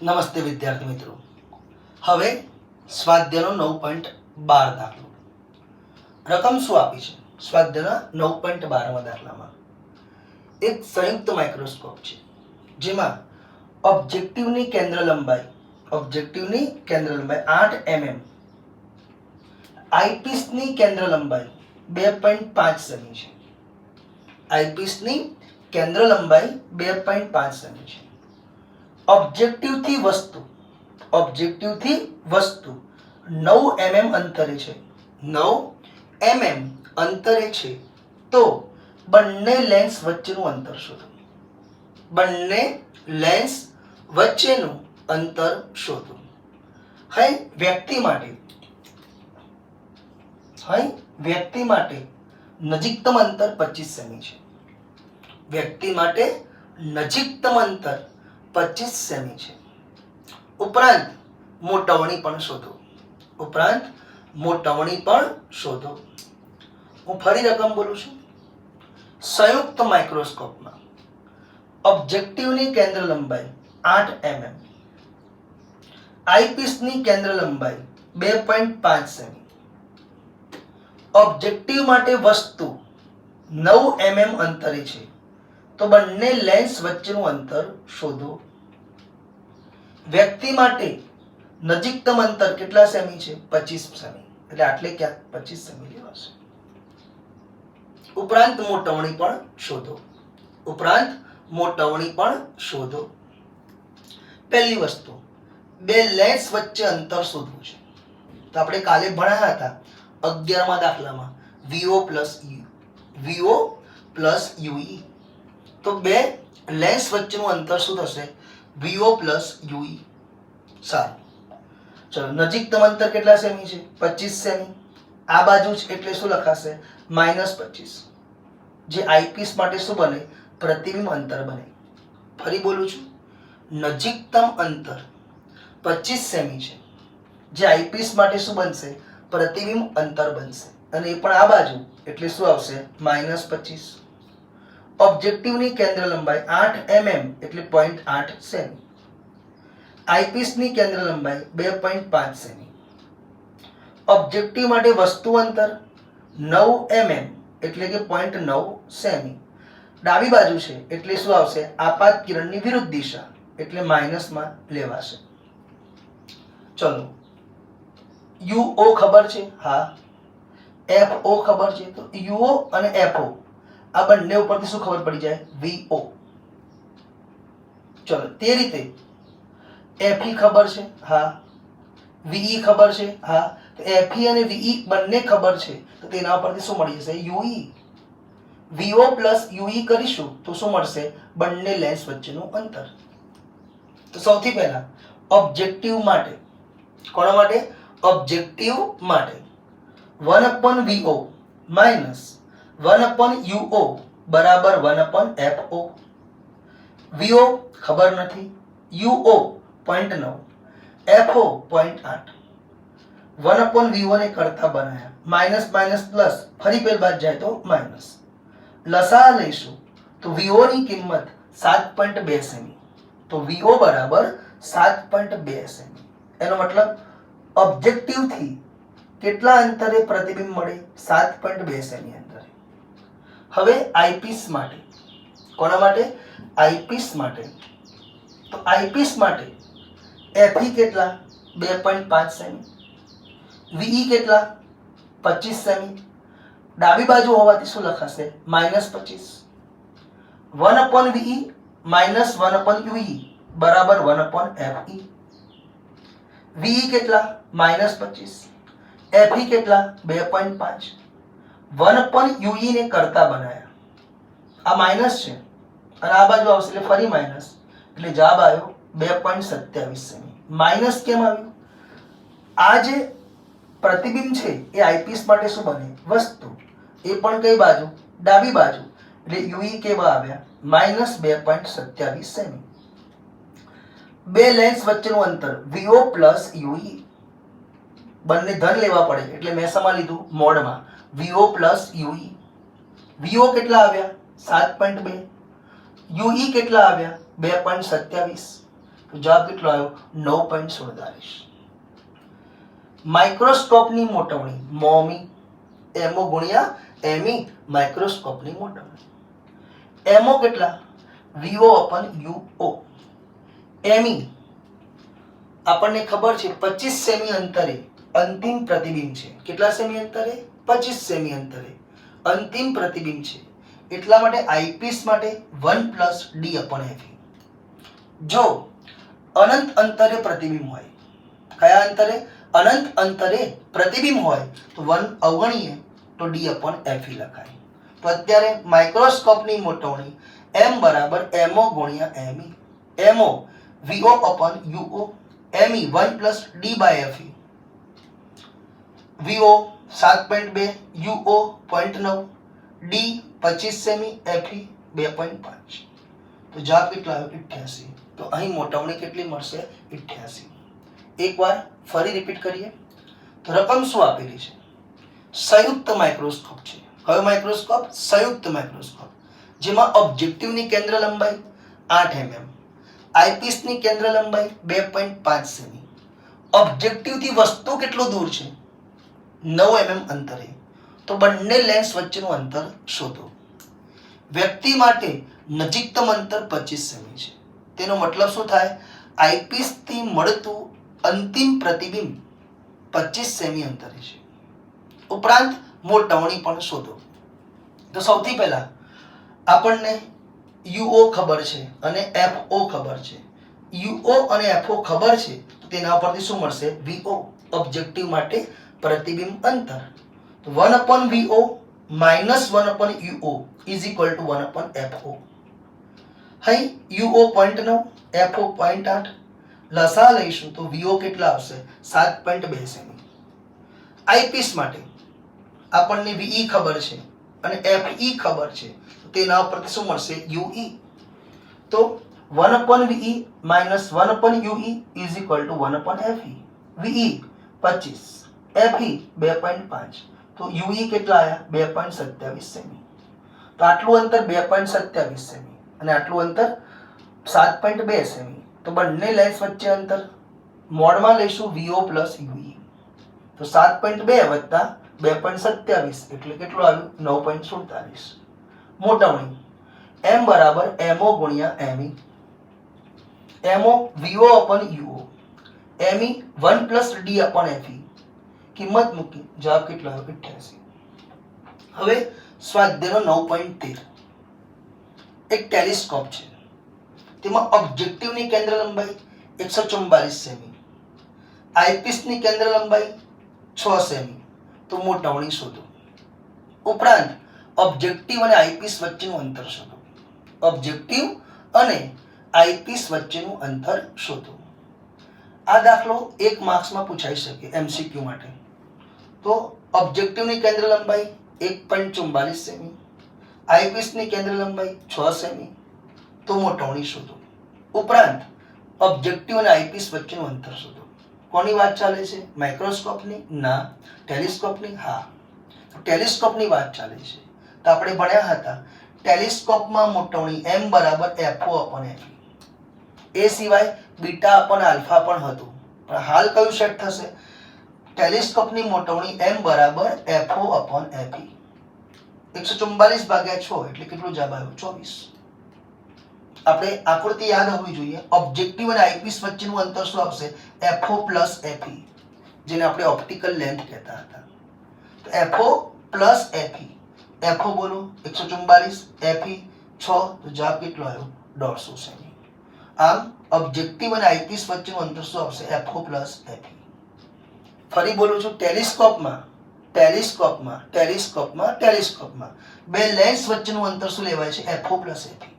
નમસ્તે વિદ્યાર્થી મિત્રો. હવે સ્વાધ્યાયનો 9.12 દાખલો. રકમ શું આપી છે? સ્વાધ્યાયના 9.12માં દાખલામાં એક સંયુક્ત માઇક્રોસ્કોપ છે જેમાં ઓબ્જેક્ટિવની કેન્દ્ર લંબાઈ 8 mm, આઈપીસની કેન્દ્ર લંબાઈ 2.5 સેમી છે. આઈપીસની કેન્દ્ર લંબાઈ 2.5 સેમી છે. ઓબ્જેક્ટિવથી વસ્તુ 9 mm અંતરે છે. 9 mm અંતરે છે તો બંને લેન્સ વચ્ચેનું અંતર શોધો. બંને લેન્સ વચ્ચેનું અંતર શોધો. હવે વ્યક્તિ માટે નજીકતમ અંતર 25 સેમી છે. વ્યક્તિ માટે નજીકતમ અંતર 25 સેમી છે. ઉપરાંત મોટવણી પણ શોધો. હું ફરી રકમ બોલું છું. સંયુક્ત માઇક્રોસ્કોપમાં ઓબ્જેક્ટિવની કેન્દ્ર લંબાઈ 8 mm, આઈપીસની કેન્દ્ર લંબાઈ 2.5 સેમી. ઓબ્જેક્ટિવ માટે વસ્તુ 9 mm અંતરે છે તો બંને લેન્સ વચ્ચેનું અંતર શોધો. વ્યક્તિ માટે નજીકતમ અંતર કેટલા સેમી છે? 25 સેમી. એટલે આટલે ક્યાંક 25 સેમી લેવાશે. ઉપરાંત મોટવણી પણ શોધો. પહેલી વસ્તુ, બે લેન્સ વચ્ચે અંતર શોધવું છે. તો આપણે કાલે ભણ્યા હતા 11મા દાખલામાં VO પ્લસ UE. તો બે લેન્સ વચ્ચેનું અંતર શું થશે? VO plus UE. સારું, ચલો નજીકતમ અંતર કેટલા સેમી છે? 25 સેમી. આ બાજુ છે એટલે શું લખાશે? -25. જે આઈપીસ માટે શું બને? પ્રતિબિંબ અંતર બને. ફરી બોલું છું, નજીકતમ અંતર 25 સેમી છે, જે આઈપીસ માટે શું બનશે? પ્રતિબિંબ અંતર બનશે. અને એ પણ આ બાજુ એટલે શું આવશે? -25. ઓબ્જેક્ટિવની કેન્દ્ર લંબાઈ 8 mm એટલે 0.8 સેમી. આઈપીસની કેન્દ્ર લંબાઈ 2.5 સેમી. ઓબ્જેક્ટિવ માટે વસ્તુ અંતર 9 mm એટલે કે 0.9 સેમી. ડાબી બાજુ છે એટલે શું આવશે? આપાત કિરણની વિરુદ્ધ દિશા એટલે માઇનસમાં લેવાશે. ચલો, UO ખબર છે? હા. FO ખબર છે? તો UO અને FO આ બંને ઉપરથી શું ખબર પડી જાય? VO. ચલો, તે રીતે FE ખબર છે? હા. VE ખબર છે? હા. તો FE અને VE બંને ખબર છે તો તેના ઉપરથી શું મળી જશે? UE. VO પ્લસ UE કરીશું તો શું મળશે? બંને લેન્સ વચ્ચેનું અંતર. તો સૌથી પહેલા ઓબ્જેક્ટિવ માટે, કોના માટે? ઓબ્જેક્ટિવ માટે 1/VO માઇનસ 1/UO બરાબર 1/FO. VO ખબર નથી, UO 0.9, FO 0.8. 1/VO ને કરતા બનાયા, માઇનસ માઇનસ પ્લસ, ફરી પેલ બાદ જાય તો માઇનસ. લસા લઈશું તો VO ની કિંમત 7.2 સેમી. તો VO બરાબર 7.2 સેમી. એનો મતલબ ઓબ્જેક્ટિવ થી કેટલા અંતરે પ્રતિબિંબ મળે? 7.2 સેમી અંતરે. હવે આઈપીસ માટે, કોના માટે? આઈપીસ માટે. તો આઈપીસ માટે FE કેટલા? 2.5 સેમી. VE કેટલા? 25 સેમી. ડાબી બાજુ હોવાથી શું લખાશે? -25. 1/VE માઇનસ 1/UE બરાબર 1/FE. VE કેટલા? -25. FE કેટલા? 2.5. 1/UE ને કરતા બનાયા, આ માઇનસ છે અને આ બાજુ આવશે એટલે ફરી માઇનસ, એટલે જવાબ આવ્યો 2.27 સેમી. માઇનસ કેમ આવ્યું? આ જે પ્રતિબિંબ છે એ આઈપીસ માટે શું બને? વસ્તુ. એ પણ કઈ બાજુ? ડાબી બાજુ. એટલે UE કેવા આવ્યા? -2.27 સેમી. બે લેન્સ વચ્ચેનું અંતર VO પ્લસ UE. બંને ધન લેવા પડે એટલે મેં સમા લીધું મોડમાં. VO plus UE. VO કેટલા આવ્યા? 7.2. UE કેટલા આવ્યા? 2.27. તો જવાબ કેટલો આવ્યો? 9.47. માઇક્રોસ્કોપની મોટવણી મોમી, એમઓ ગુણ્યા એમઈ, માઇક્રોસ્કોપની મોટવણી. એમઓ કેટલા? V O upon UO. એમઈ આપણને ખબર છે 25 સેમી અંતરે અંતિમ પ્રતિબિંબ છે. કેટલા સેમી અંતરે? 25 સેમી અંતરે અંતિમ પ્રતિબિંબ છે. એટલા માટે આઈપીસ માટે 1 પ્લસ ડી અપન એફઈ. જો અનંત અંતરે પ્રતિબિંબ હોય, કયા અંતરે? અનંત અંતરે પ્રતિબિંબ હોય તો 1 અવગણીએ તો ડી અપન એફઈ લખાય. તો અત્યારે માઇક્રોસ્કોપની મોટવણી એમ બરાબર એમઓ ગુણ્યા ME. MO VO upon UO, ME 1 plus D by FE. VO 7.2, UO 0.9, D 25 સેમી, એફઈ 2.5. તો જવાબ કેટલો આવ્યો? 88. તો અહીં મોટવણી કેટલી મળશે? 88. એકવાર ફરી રિપીટ કરીએ તો રકમ શું આપેલી છે? સંયુક્ત માઇક્રોસ્કોપ છે. કયો માઇક્રોસ્કોપ? સંયુક્ત માઇક્રોસ્કોપ, જેમાં ઓબ્જેક્ટિવની કેન્દ્ર લંબાઈ 8 mm, આઈપીસની કેન્દ્ર લંબાઈ 2.5 સેમી. ઓબ્જેક્ટિવથી વસ્તુ કેટલું દૂર છે? 9 mm અંતરે. તો બંને લેન્સ વચ્ચેનું અંતર શોધો. વ્યક્તિ માટે નજીકતમ અંતર 25 સેમી છે. તેનો મતલબ શું થાય? આઈપીસથી મળતું અંતિમ પ્રતિબિંબ 25 સેમી અંતરે છે. ઉપરાંત મોટવણી પણ શોધો. તો સૌથી પહેલા આપણને યુઓ ખબર છે અને એફઓ ખબર છે. યુઓ અને એફઓ ખબર છે તો તેના પરથી શું મળશે? વીઓ, ઓબ્જેક્ટિવ માટે પ્રતિબિંબ અંતર. તો 1 upon VO minus 1 upon UO is equal to 1 upon FO. અહીં યુઓ 0.9, એફઓ 0.8. લસા લઈશું તો વીઓ કેટલા આવશે? 7.2 સેમી. આઈપીસ માટે આપણને વીઈ ખબર છે અને એફઈ ખબર છે તો તેના ઉપરથી શું મળશે? યુઈ. તો 1 upon VE minus 1 upon UE is equal to 1 upon FE. VE 25, FE 2.5. તો યુઈ કેટલા આવ્યા? 2.27 સેમી. તો આટલું અંતર 2.27 સેમી અને આટલું અંતર 7.2 સેમી. તો બંને લેન્સ વચ્ચે અંતર મોડમાં લઈશું વીઓ પ્લસ યુઈ. તો 7.2 વત્તા 2.27 એટલે કેટલું આવ્યું? 9.47. મોટવણી એમ બરાબર એમઓ ગુણ્યા ME. MO VO upon UO, ME 1 plus D upon FE. કિંમત મૂકી જવાબ કેટલો આવ્યો? 88. હવે સ્વાધ્યાયનો 9.13. એક ટેલિસ્કોપ છે. તેમાં ઓબ્જેક્ટિવની કેન્દ્ર લંબાઈ 144 સેમી, આઈપીસની કેન્દ્ર લંબાઈ 6 સેમી. તો મોટવણી શોધો. ઉપરાંત ઓબ્જેક્ટિવ અને આઈપીસ વચ્ચેનું અંતર શોધો. ઓબ્જેક્ટિવ અને આઈપીસ વચ્ચેનું અંતર શોધો. આ દાખલો 1 માર્ક્સમાં પૂછાઈ શકે એમસીક્યુ માટે. તો ઓબ્જેક્ટિવની કેન્દ્ર લંબાઈ 1.44 સેમી, આઈપીસની કેન્દ્ર લંબાઈ 6 સેમી. તો મોટવણી શોધો. ઉપરાંત ઓબ્જેક્ટિવ અને આઈપીસ વચ્ચેનું અંતર શોધો. કોની વાત ચાલે છે? માઇક્રોસ્કોપની? ના. ટેલિસ્કોપની? હા. તો ટેલિસ્કોપની વાત ચાલે છે. તો આપણે ભણ્યા હતા ટેલિસ્કોપમાં મોટવણી એમ બરાબર એફઓ અપન એફઈ. એ સિવાય બીટા અપન આલ્ફા પણ હતું, પણ હાલ કયું સેટ થશે? ટેલિસ્કોપની મોટવણી એમ બરાબર એફઓ અપન એફઈ. 144 ભાગ્યા 6 એટલે કેટલો જવાબ આવ્યો? 24. આપણે આકૃતિ યાદ હોવી જોઈએ. ઓબ્જેક્ટિવ અને આઈપીસ વચ્ચેનું અંતર શું આવશે? એફઓ પ્લસ એફઈ, જેને આપણે ઓપ્ટિકલ લેન્થ કહેતા હતા. તો એફઓ પ્લસ એફઈ. એફઓ બોલો 144, એફઈ 6. તો જવાબ કેટલો આવ્યો? 150 સેમી. આમ ઓબ્જેક્ટિવ અને આઈપીસ વચ્ચેનું અંતર શું આવશે? FO plus Fe. ફરી બોલું છું, ટેલિસ્કોપમાં બે લેન્સ વચ્ચેનું અંતર શું લેવાય છે? FO plus FE.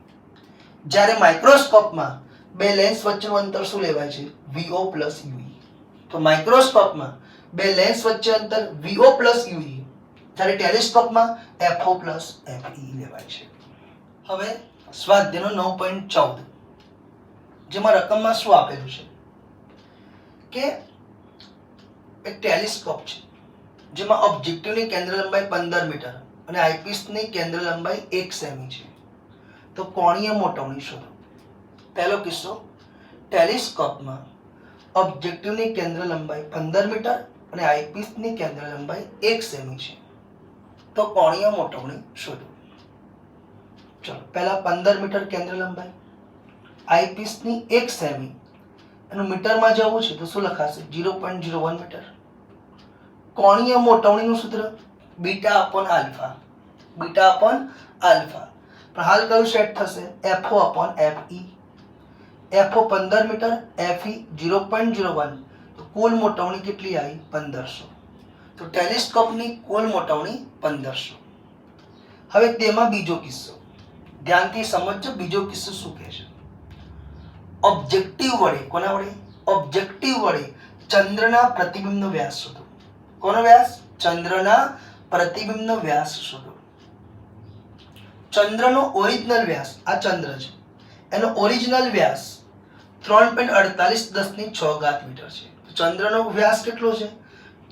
જ્યારે માઇક્રોસ્કોપમાં બે લેન્સ વચ્ચેનું અંતર શું લેવાય છે? VO plus UE. તો માઇક્રોસ્કોપમાં બે લેન્સ વચ્ચે અંતર વીઓ પ્લસ યુઈ, જ્યારે ટેલિસ્કોપમાં એફઓ પ્લસ એફઈ લેવાય છે. હવે સ્વાધ્યાયનો 9.14, જેમાં રકમમાં શું આપેલું છે કે એક ટેલિસ્કોપ છે જેમાં ઓબ્જેક્ટિવની કેન્દ્ર લંબાઈ 15 મીટર અને આઈપીસની કેન્દ્ર લંબાઈ 1 સેમી છે. તો કોણીય મોટવણી શોધો. પહેલો કિસ્સો, ટેલિસ્કોપમાં ઓબ્જેક્ટિવની કેન્દ્ર લંબાઈ 15 મીટર અને આઈપીસની કેન્દ્ર લંબાઈ 1 સેમી છે, તો કોણીય મોટવણી શોધો. ચલો પહેલા 15 મીટર કેન્દ્ર લંબાઈ, આઈપીસની 1 સેમી, એનું મીટરમાં જવું છે તો શું લખાશે? 0.01 મીટર. કોણીય મોટવણીનું સૂત્ર beta upon alpha. Beta upon alpha. પણ હાલ કયું સેટ થશે? FO upon FE. FO 15 metre, FE 0.01, તો કુલ મોટવણી કેટલી આવી? 1500. તો ટેલિસ્કોપની કુલ મોટવણી 1500. હવે તેમાં બીજો કિસ્સો ધ્યાનથી સમજજો. બીજો કિસ્સો શું કહે છે? ઓબ્જેક્ટિવ વડે, કોના વડે? ઓબ્જેક્ટિવ વડે ચંદ્રના પ્રતિબિંબનો વ્યાસ શોધો. કોનો વ્યાસ? ચંદ્રના પ્રતિબિંબનો વ્યાસ શોધો. ચંદ્રનો ઓરિજિનલ વ્યાસ, આ ચંદ્ર છે, એનો ઓરિજિનલ વ્યાસ 3.48 × 10⁶ મીટર છે. તો ચંદ્રનો વ્યાસ કેટલો છે?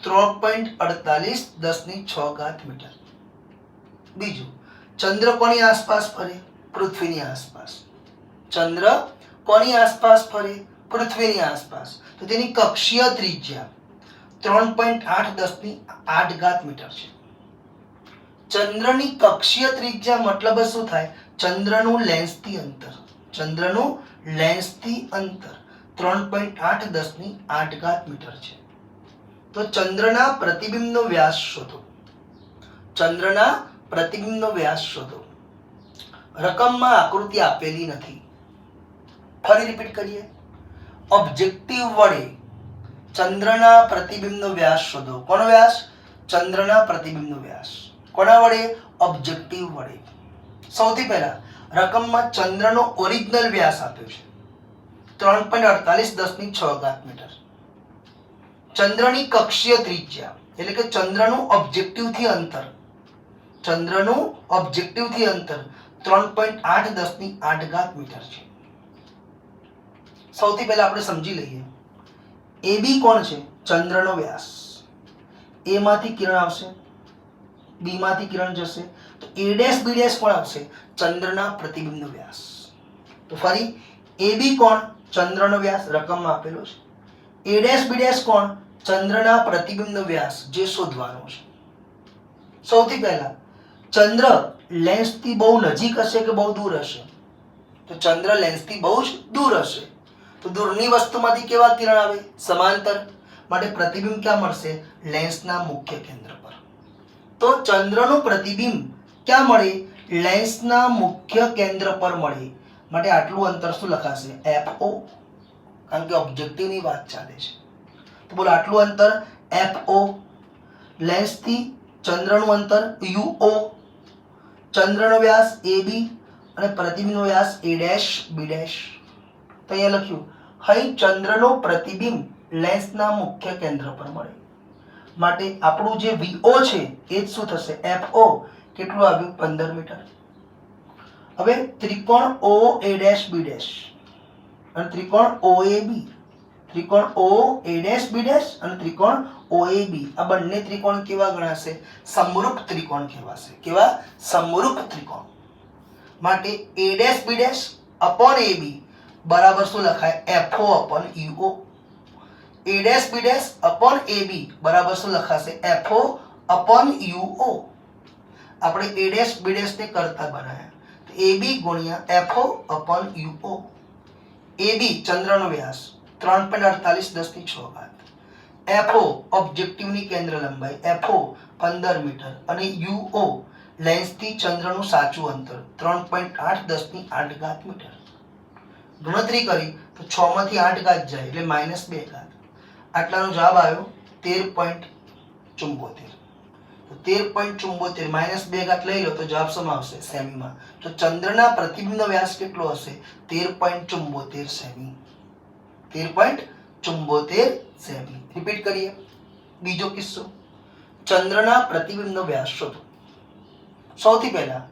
3.48 × 10⁶ મીટર. બીજું, ચંદ્ર કોની આસપાસ ફરે? પૃથ્વીની આસપાસ. ચંદ્ર કોની આસપાસ ફરે? પૃથ્વીની આસપાસ. તો તેની કક્ષીય ત્રિજ્યા 3.8 × 10⁸ મીટર છે. ચંદ્રની કક્ષીય ત્રિજ્યા મતલબ શું થાય? ચંદ્રનું લેન્સથી અંતર. ચંદ્રનું લેન્સથી અંતર 3.8 × 10⁸ મીટર છે. તો ચંદ્રના પ્રતિબિંબનો વ્યાસ શોધો. ચંદ્રના પ્રતિબિંબનો વ્યાસ શોધો. રકમમાં આકૃતિ આપેલી નથી. ફરી રિપીટ કરીએ. ઓબ્જેક્ટિવ વડે ચંદ્રના પ્રતિબિંબનો વ્યાસ શોધો. કોનો વ્યાસ? ચંદ્રના પ્રતિબિંબનો વ્યાસ. કોના વડે? ઓબ્જેક્ટિવ વડે. સૌથી પહેલા રકમમાં ચંદ્રનો ઓરિજિનલ વ્યાસ આપ્યો છે 3.48 × 10⁶ મીટર. ચંદ્રની કક્ષીય ત્રિજ્યા એટલે કે ચંદ્રનું ઓબ્જેક્ટિવથી અંતર, ચંદ્રનું ઓબ્જેક્ટિવથી અંતર 3.8 × 10⁸ મીટર છે. સૌથી પહેલા આપણે સમજી લઈએ. AB કોણ છે? ચંદ્રનો વ્યાસ. A માંથી કિરણ આવશે, B માંથી કિરણ જશે, તો A' B' કોણ આવશે? ચંદ્રના પ્રતિબિંબનો વ્યાસ. તો ફરી AB કોણ? ચંદ્રનો વ્યાસ, રકમમાં આપેલો છે. A' B' કોણ? ચંદ્રના પ્રતિબિંબનો વ્યાસ, જે શોધવાનો છે. સૌથી પહેલા ચંદ્ર લેન્સથી બહુ નજીક હશે કે બહુ દૂર હશે? તો ચંદ્ર લેન્સથી બહુ જ દૂર હશે. તો દૂરની વસ્તુમાંથી કેવા કિરણ આવે? સમાંતર. માટે પ્રતિબિંબ ક્યાં મળશે? લેન્સના મુખ્ય કેન્દ્ર પર. તો ચંદ્રનું પ્રતિબિંબ ક્યાં મળે? લેન્સના મુખ્ય કેન્દ્ર પર મળે. માટે આટલું અંતર શું લખાશે? FO. કારણ કે ઓબ્જેક્ટિવની વાત ચાલે છે. તો બોલો આટલું અંતર FO. લેન્સથી ચંદ્રનું અંતર UO. ચંદ્રનો વ્યાસ AB અને પ્રતિબિંબનો વ્યાસ A', B'. તો અહીંયા લખ્યું, અહીં ચંદ્રનો પ્રતિબિંબ લેન્સના મુખ્ય કેન્દ્ર પર મળે. માટે આપણું જે VO છે એ જ શું થશે? FO. કેટલું આવ્યું? 15 મીટર. હવે ત્રિકોણ OA', B' અને ત્રિકોણ OAB, ત્રિકોણ OA', B' અને ત્રિકોણ OAB, આ બંને ત્રિકોણ કેવા ગણાશે? સમરૂપ ત્રિકોણ કહેવાશે. કેવા? સમરૂપ ત્રિકોણ. માટે A', B' અપોન AB બરાબર શું લખાય? FO upon UO. A', B' upon AB બરાબર શું લખાશે? FO upon UO. આપણે A', B' ને કરતા બનાવ્યા, તો AB ગુણ્યા FO અપોન UO. AB ચંદ્રનો વ્યાસ 3.48 × 10⁶. FO ઓબ્જેક્ટિવની કેન્દ્ર લંબાઈ, FO 15 મીટર અને UO લેન્સથી ચંદ્રનું સાચું અંતર 3.8 × 10⁸ મીટર. ગણતરી કરી તો 6 માંથી 8 ઘાત જાય એટલે -2 ઘાત. આટલાનો જવાબ આવ્યો 13.74. તો 13.74 -2 ઘાત લઈ લો તો જવાબ શું આવશે? સેમીમાં. તો ચંદ્રના પ્રતિબિંબનો વ્યાસ કેટલો હશે? 13.74 સેમી. 13.74 સેમી. રિપીટ કરીએ. બીજો કિસ્સો, ચંદ્રના પ્રતિબિંબનો વ્યાસ શોધો. સૌથી પહેલા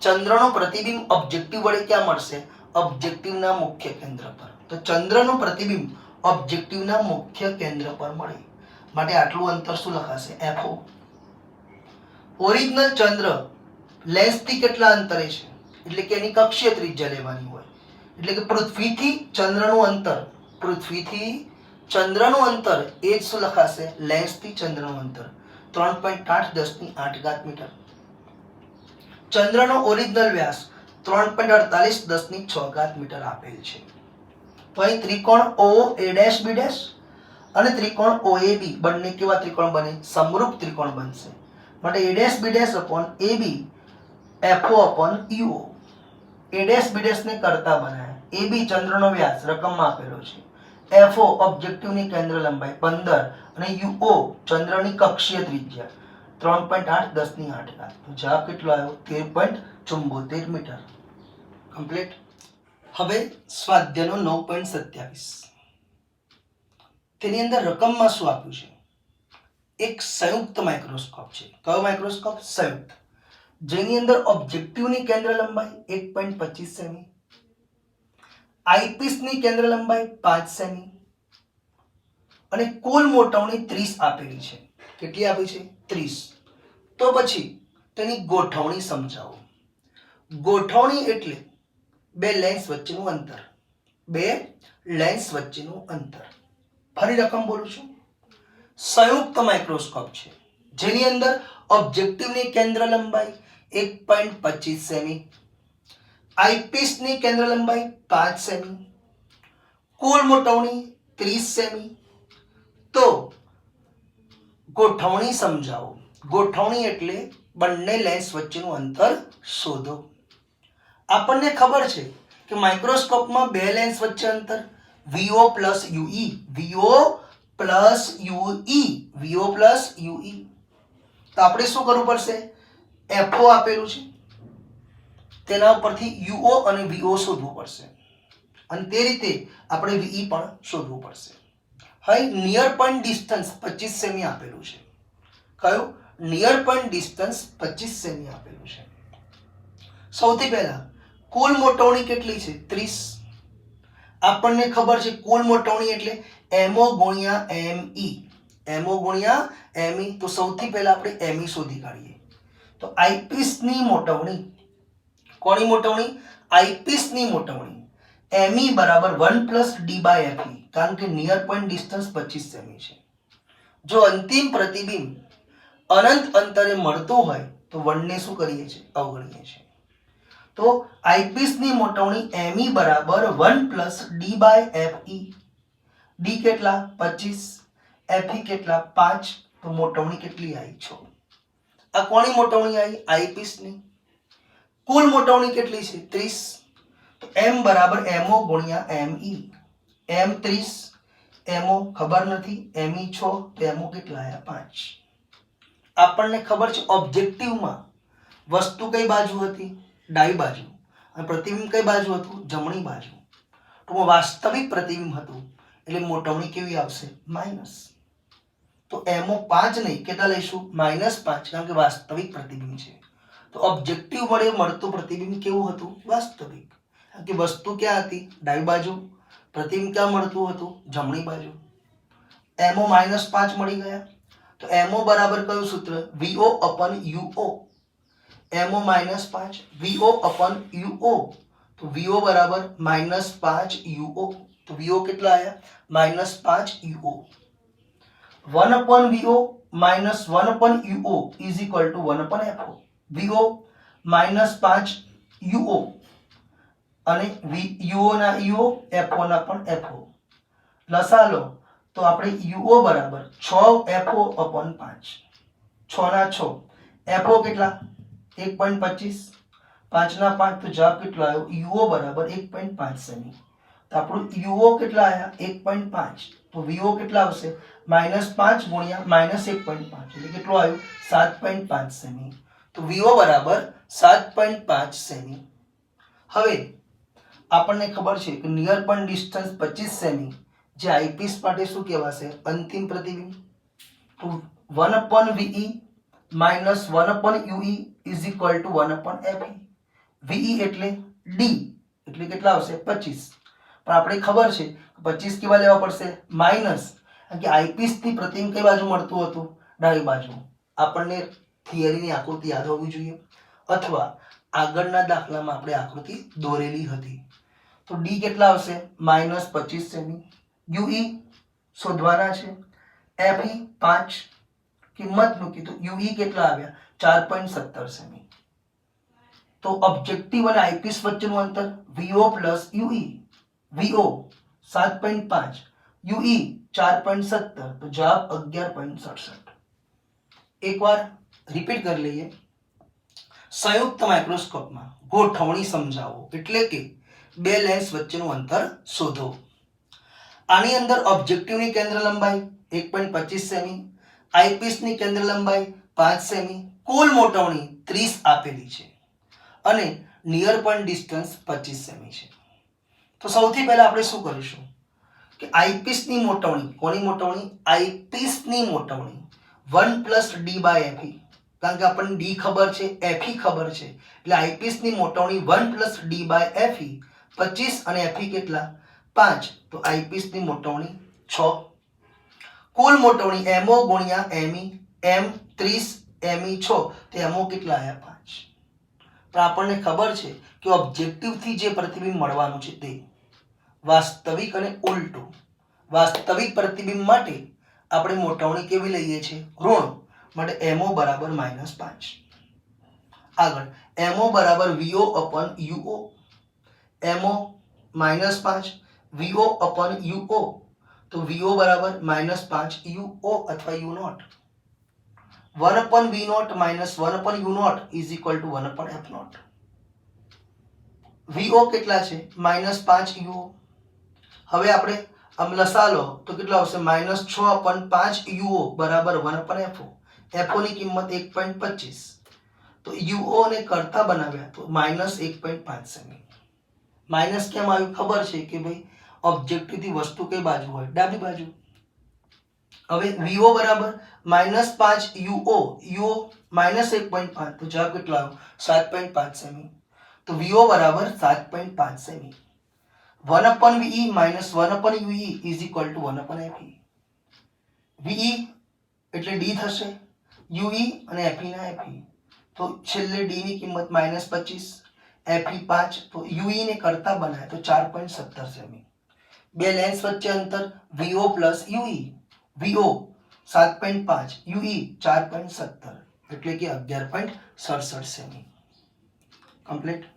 ચંદ્રનો પ્રતિબિંબ ઓબ્જેક્ટિવ વડે ક્યાં મળશે? ઓબ્જેક્ટિવના મુખ્ય કેન્દ્ર પર. તો ચંદ્રનું પ્રતિબિંબ ઓબ્જેક્ટિવના મુખ્ય કેન્દ્ર પર મળે. માટે આટલું અંતર શું લખાશે? FO. ઓરિજિનલ ચંદ્ર લેન્સથી કેટલા અંતરે છે? એટલે કે એની કક્ષીય ત્રિજ્યા લેવાની હોય. એટલે કે પૃથ્વીથી ચંદ્રનું અંતર, પૃથ્વીથી ચંદ્રનું અંતર એ જ શું લખાશે? લેન્સથી ચંદ્રનું અંતર 3.8 × 10⁻⁴ ચંદ્રનો ઓરિજિનલ વ્યાસ 3.48 × 10⁶ આપેલ છે. તો અહીં ત્રિકોણ OA'B' અને ત્રિકોણ OAB બંને કેવા ત્રિકોણ બને? સમરૂપ ત્રિકોણ બનશે. માટે A'B/AB FO/UO. A'B' ને કરતા બનાવ્યા, AB ચંદ્રનો વ્યાસ રકમમાં આપેલો છે, FO ઓબ્જેક્ટિવની કેન્દ્ર લંબાઈ 15 અને UO ચંદ્રની કક્ષીય ત્રિજ્યા 3.8 × 10⁸. તો જવાબ કેટલો આવ્યો? 13.74 મીટર. કમ્પ્લીટ. હવે સ્વાધ્યાયનો 9.27 તેની અંદર રકમમાં શું આપ્યું છે? એક સંયુક્ત માઇક્રોસ્કોપ છે. કયો માઇક્રોસ્કોપ? સંયુક્ત. જેની અંદર ઓબ્જેક્ટિવની કેન્દ્ર લંબાઈ 1.25 સેમી, આઈપીસની કેન્દ્ર લંબાઈ 5 સેમી અને કુલ મોટવણી 30 આપેલી છે. કેટલી આપી છે? 30. તો પછી તેની ગોઠવણી સમજાવો. ગોઠવણી એટલે બે લેન્સ વચ્ચેનું અંતર, બે લેન્સ વચ્ચેનું અંતર. ફરી રકમ બોલું છું. સંયુક્ત માઇક્રોસ્કોપ છે જેની અંદર ઓબ્જેક્ટિવની કેન્દ્ર લંબાઈ 1.25 સેમી, આઈપીસની કેન્દ્ર લંબાઈ 5 સેમી, કુલ મોટવણી 30 સેમી. તો ગોઠવણી સમજાવો. ગોઠવણી એટલે બંને લેન્સ વચ્ચેનું અંતર શોધો. આપણને ખબર છે કે માઇક્રોસ્કોપમાં બે લેન્સ વચ્ચે અંતર VO + UE, VO + UE, VO + UE. તો આપણે શું કરવું પડશે? FO આપેલું છે તેના ઉપરથી UO અને VO શોધવું પડશે અને તે રીતે આપણે VE પણ શોધવું પડશે. હવે નિયર પોઈન્ટ ડિસ્ટન્સ 25 સેમી આપેલું છે. કયું? નિયર પોઈન્ટ ડિસ્ટન્સ 25 સેમી આપેલું છે. સૌથી પહેલા કુલ મોટવણી કેટલી છે? 30. આપણને ખબર છે કુલ મોટવણી એટલે MO × ME, MO × ME. તો સૌથી પહેલા આપણે ME શોધી કાઢીએ. તો આઈપીસની મોટવણી, કોની મોટવણી? આઈપીસની મોટવણી ME = 1 + D/FE, કારણ કે નિયર પોઈન્ટ ડિસ્ટન્સ 25 સેમી છે. જો અંતિમ પ્રતિબિંબ અનંત અંતરે મળતું હોય તો 1 ને શું કરીએ છીએ? અવગણીએ છીએ. તો આઈપીસની મોટવણી ME = 1 + D/FE. D કેટલા? 25. FE કેટલા? 5. તો મોટવણી કેટલી આવી? 6. આ કોની મોટવણી આવી? આઈપીસની. કુલ મોટવણી કેટલી છે? 30. તો M = MO × ME. M 30, MO ખબર નથી, ME 6. તો MO કેટલા આવ્યા? 5. આપણને ખબર છે ઓબ્જેક્ટિવમાં વસ્તુ કઈ બાજુ હતી? ડાબી બાજુ. અને પ્રતિબિંબ કઈ બાજુ હતું? જમણી બાજુ. તો વાસ્તવિક પ્રતિબિંબ હતું એટલે મોટવણી કેવી આવશે? માઇનસ. તો MO 5 નહીં, કેટલા લઈશું? -5, કારણ કે વાસ્તવિક પ્રતિબિંબ છે. તો ઓબ્જેક્ટિવ વડે મળતું પ્રતિબિંબ કેવું હતું? વાસ્તવિક. કારણ કે વસ્તુ ક્યાં હતી? ડાબી બાજુ. પ્રતિબિંબ ક્યાં મળતું હતું? જમણી બાજુ. MO -5 મળી ગયા. તો MO બરાબર કયું સૂત્ર? VO/UO. MO -5, VO/UO. તો VO બરાબર -5UO. તો VO કેટલા આવ્યા? -5UO. 1/VO - 1/UO is equal to 1/FO. VO -5UO અને UO ના UO, FO ના પણ FO. લસા લો તો આપણે UO બરાબર 6FO/5. 6 ના 6. FO કેટલા? 1.25. 5 ના 5. તો જવાબ કેટલો આવ્યો? UO બરાબર 1.5 સેમી. તો આપણું UO કેટલા આવ્યા? 1.5. તો VO કેટલા આવશે? -5 × -1.5 એટલે કેટલું આવ્યું? 7.5 સેમી. તો VO બરાબર 7.5 સેમી. હવે આપણને ખબર છે કે નિયર પોઈન્ટ ડિસ્ટન્સ 25 સેમી જે આઈપીસ માટે શું કહેવાશે? અંતિમ પ્રતિબિંબ. તો 1/VE - 1/UE is equal to 1/FE. VE એટલે D એટલે કેટલા આવશે? 25. પણ આપણે ખબર છે 25 કેવા લેવા પડશે? માઇનસ, કારણ કે આઈપીસ થી પ્રતિબિંબ કઈ બાજુ મળતું હતું? ડાબી બાજુ. આપણને થિયરીની આકૃતિ યાદ હોવી જોઈએ, અથવા આગળના દાખલામાં આપણે આકૃતિ દોરેલી હતી. તો ડી કેટલા આવશે -25 સેમી. યુઈ શોધવાના છે. એફઈ 5 કિંમત મૂકી તો યુઈ કેટલા આવ્યા 4.17 સેમી. તો ઓબ્જેક્ટિવ અને આઈપીસ વચ્ચેનું અંતર VO પ્લસ યુઈ. VO 7.5 યુઈ 4.17 તો જવાબ 11.67. એકવાર રિપીટ કરી લઈએ. સંયુક્ત માઇક્રોસ્કોપમાં ગોઠવણી સમજાવો એટલે કે બે લેન્સ વચ્ચેનું અંતર શોધો. આની અંદર ઓબ્જેક્ટિવની કેન્દ્ર લંબાઈ 1.25 સેમી, આઈપીસની કેન્દ્ર લંબાઈ 5 સેમી, કુલ મોટવણી 30 આપેલી છે અને નિયર પોઈન્ટ ડિસ્ટન્સ 25 સેમી છે. તો સૌથી પહેલા આપણે શું કરીશું કે આઈપીસની મોટવણી, કોની મોટવણી? આઈપીસની મોટવણી 1 પ્લસ ડી બાય એફઈ, કારણ કે આપણને ડી ખબર છે, એફઈ ખબર છે, એટલે આઈપીસની મોટવણી 1 પ્લસ ડી બાય એફઈ 25 અને એફઈ કેટલા 5, તો આઈપીસની મોટવણી 6. કુલ મોટવણી એમઓ ગુણ્યા એમઈ, એમ 30 એમઈ 6, તો એમઓ કેટલા આવ્યા 5. પણ આપણને ખબર છે કે ઓબ્જેક્ટિવથી જે પ્રતિબિંબ મળવાનું છે તે વાસ્તવિક અને ઉલટું. વાસ્તવિક પ્રતિબિંબ માટે આપણે મોટવણી કેવી લઈએ છીએ? ઋણ, માટે એમઓ બરાબર -5. આગળ એમઓ બરાબર VO upon UO. MO -5 VO upon UO, તો VO બરાબર -5 UO અથવા U0. 1 upon V0 minus 1 upon U0 is equal to 1 upon F0. VO કેટલા છે? -5 UO. હવે આપણે આમ લસા લો તો કેટલા આવશે? -6 upon 5 UO બરાબર 1 upon FO. FO ની કિંમત 1.25. તો UO ને કરતા બનાવ્યા તો -1.5 સેમી. માઇનસ કેમ આવ્યું? ખબર છે કે ભાઈ ઓબ્જેક્ટિવથી વસ્તુ કઈ બાજુ હોય? ડાબી બાજુ. હવે VO બરાબર -5 UO, UO -1.5, તો જવાબ કેટલો આવ્યો 7.5 સેમી. તો VO બરાબર 7.5 semi. 1 upon VE minus 1 upon UE is equal to 1 upon FE. VE એટલે D થશે, UE અને FE ના FE, તો છેલ્લે D ની કિંમત -25, FE 5, તો UE ને કરતા બનાય તો 4.17 સેમી. બે લેન્સ વચ્ચે અંતર VO plus UE. VO 7.5, UE 4.17, એટલે કે 11.67 સેમી. કમ્પ્લીટ.